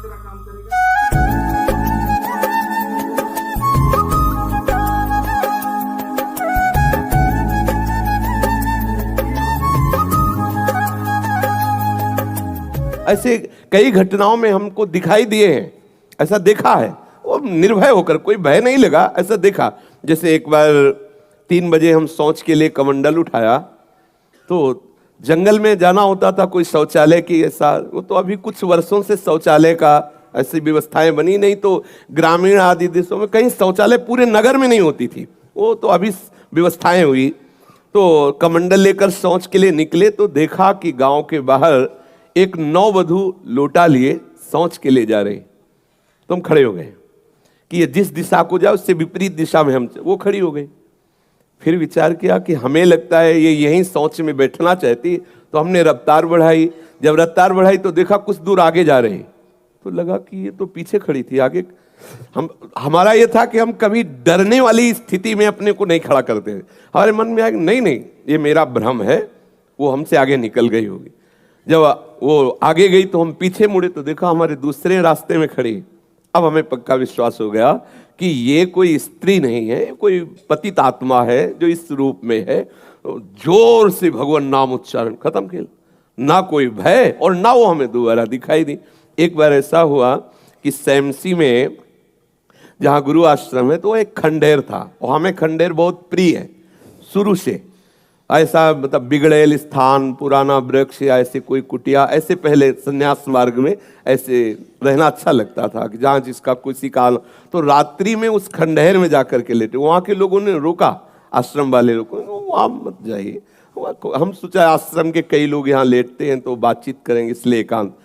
तेरा काम करेगा। ऐसे कई घटनाओं में हमको दिखाई दिए हैं, ऐसा देखा है। वो निर्भय होकर, कोई भय नहीं लगा, ऐसा देखा। जैसे एक बार 3 बजे हम शौच के लिए कमंडल उठाया, तो जंगल में जाना होता था, कोई शौचालय की ऐसा, वो तो अभी कुछ वर्षों से शौचालय का ऐसी व्यवस्थाएं बनी नहीं, तो ग्रामीण आदि देशों में कहीं शौचालय पूरे नगर में नहीं होती थी, वो तो अभी व्यवस्थाएं हुई। तो कमंडल लेकर शौच के लिए निकले तो देखा कि गांव के बाहर एक नववधु लोटा लिए शौच के लिए जा रही। तो हम खड़े हो गए कि ये जिस दिशा को जाए उससे विपरीत दिशा में हम, वो खड़ी हो गई। फिर विचार किया कि हमें लगता है ये यहीं शौच में बैठना चाहती, तो हमने रफ्तार बढ़ाई। जब रफ्तार बढ़ाई तो देखा कुछ दूर आगे जा रही, तो लगा कि ये तो पीछे खड़ी थी, आगे। हमारा ये था कि हम कभी डरने वाली स्थिति में अपने को नहीं खड़ा करते। हमारे मन में आया कि नहीं नहीं, ये मेरा भ्रम है, वो हमसे आगे निकल गई होगी। जब वो आगे गई तो हम पीछे मुड़े तो देखा हमारे दूसरे रास्ते में खड़ी। अब हमें पक्का विश्वास हो गया कि ये कोई स्त्री नहीं है, कोई पतित आत्मा है जो इस रूप में है। तो जोर से भगवान नाम उच्चारण, खत्म खेल। ना कोई भय और ना वो हमें दोबारा दिखाई दी। एक बार ऐसा हुआ कि सैमसी में जहाँ गुरु आश्रम है, तो वो एक खंडेर था, और हमें खंडेर बहुत प्रिय है शुरू से। ऐसा मतलब बिगड़ेल स्थान, पुराना वृक्ष या ऐसे कोई कुटिया, ऐसे पहले संन्यास मार्ग में ऐसे रहना अच्छा लगता था कि जहाँ जिसका किसी काल। तो रात्रि में उस खंडहर में जाकर के लेटे, वहाँ के लोगों ने रोका, आश्रम वाले लोगों ने, वहाँ मत जाइए। हम सोचा आश्रम के कई लोग यहाँ लेटते हैं तो बातचीत करेंगे, इसलिए एकांत।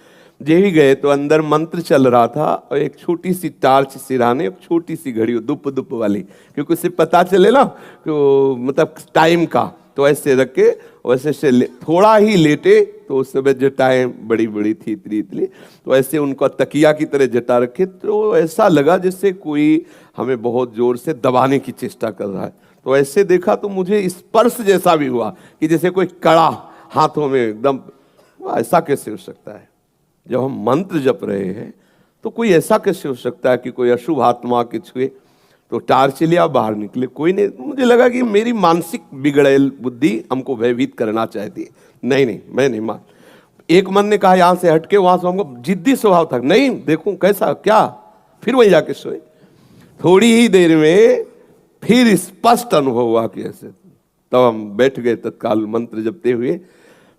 ही गए तो अंदर मंत्र चल रहा था, और एक छोटी सी टार्च सिराने, एक छोटी सी घड़ी दुप दुप वाली, क्योंकि उससे पता चले ना तो मतलब टाइम का। तो ऐसे रख के वैसे से थोड़ा ही लेटे, तो उस समय जटाएं बड़ी बड़ी थी, इतनी इतनी, तो ऐसे उनको तकिया की तरह जटा रखे। तो ऐसा लगा जैसे कोई हमें बहुत जोर से दबाने की चेष्टा कर रहा है। तो ऐसे देखा तो मुझे स्पर्श जैसा भी हुआ कि जैसे कोई कड़ा हाथों में एकदम। ऐसा कैसे हो सकता है? जब हम मंत्र जप रहे हैं तो कोई ऐसा कैसे हो सकता है कि कोई अशुभ आत्मा के छुए? तो टार्च लिया, बाहर निकले, कोई नहीं। मुझे लगा कि मेरी मानसिक बिगड़ेल बुद्धि हमको भयभीत करना चाहती है। नहीं नहीं, मैं नहीं मान। एक मन ने कहा यहाँ से हटके, वहां से हमको जिद्दी स्वभाव था, नहीं देखूं कैसा क्या। फिर वहीं जाके सोए। थोड़ी ही देर में फिर स्पष्ट अनुभव हुआ कि ऐसे। तब हम बैठ गए तत्काल मंत्र जपते हुए।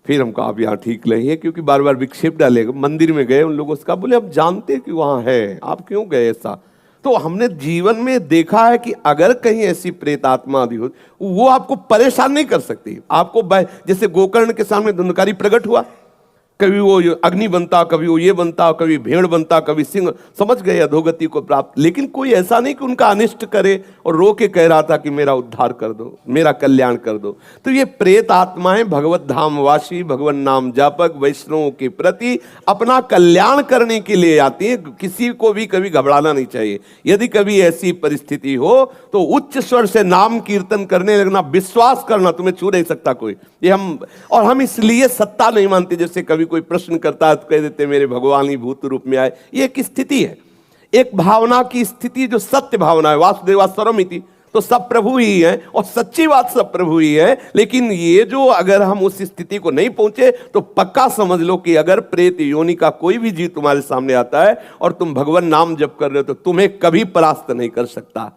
फिर हम कहा अब यहाँ ठीक नहीं है, क्योंकि बार बार विक्षेप डालेगा। मंदिर में गए, उन लोगों से कहा, बोले अब जानते कि वहाँ है, आप क्यों गए ऐसा? तो हमने जीवन में देखा है कि अगर कहीं ऐसी प्रेत आत्मा आदि हो, वो आपको परेशान नहीं कर सकती। आपको जैसे गोकर्ण के सामने धुंधकारी प्रकट हुआ, कभी वो अग्नि बनता, कभी वो ये बनता, कभी भेड़ बनता, कभी सिंह, समझ गए अधोगति को प्राप्त। लेकिन कोई ऐसा नहीं कि उनका अनिष्ट करे और रो के कह रहा था कि मेरा उद्धार कर दो, मेरा कल्याण कर दो। तो ये प्रेत आत्माएं भगवत धाम वासी, भगवान नाम जापक, वैष्णवों के प्रति अपना कल्याण करने के लिए आती है। किसी को भी कभी घबराना नहीं चाहिए। यदि कभी ऐसी परिस्थिति हो तो उच्च स्वर से नाम कीर्तन करने लगना, विश्वास करना, तुम्हें छू नहीं सकता कोई। ये हम इसलिए सत्ता नहीं मानते। जैसे कभी कोई प्रश्न करता है तो कह देते मेरे भगवान ही भूत रूप में आए। ये एक स्थिति है, एक भावना की स्थिति जो सत्य भावना है। वासुदेवा सर्वमिति, तो सब प्रभु ही है, और सच्ची बात सब प्रभु ही है। लेकिन ये जो अगर हम उस स्थिति को नहीं पहुंचे तो पक्का समझ लो कि अगर प्रेत योनि का कोई भी जीव तुम्हारे सामने आता है और तुम भगवान नाम जप कर रहे हो तो तुम्हें कभी परास्त नहीं कर सकता।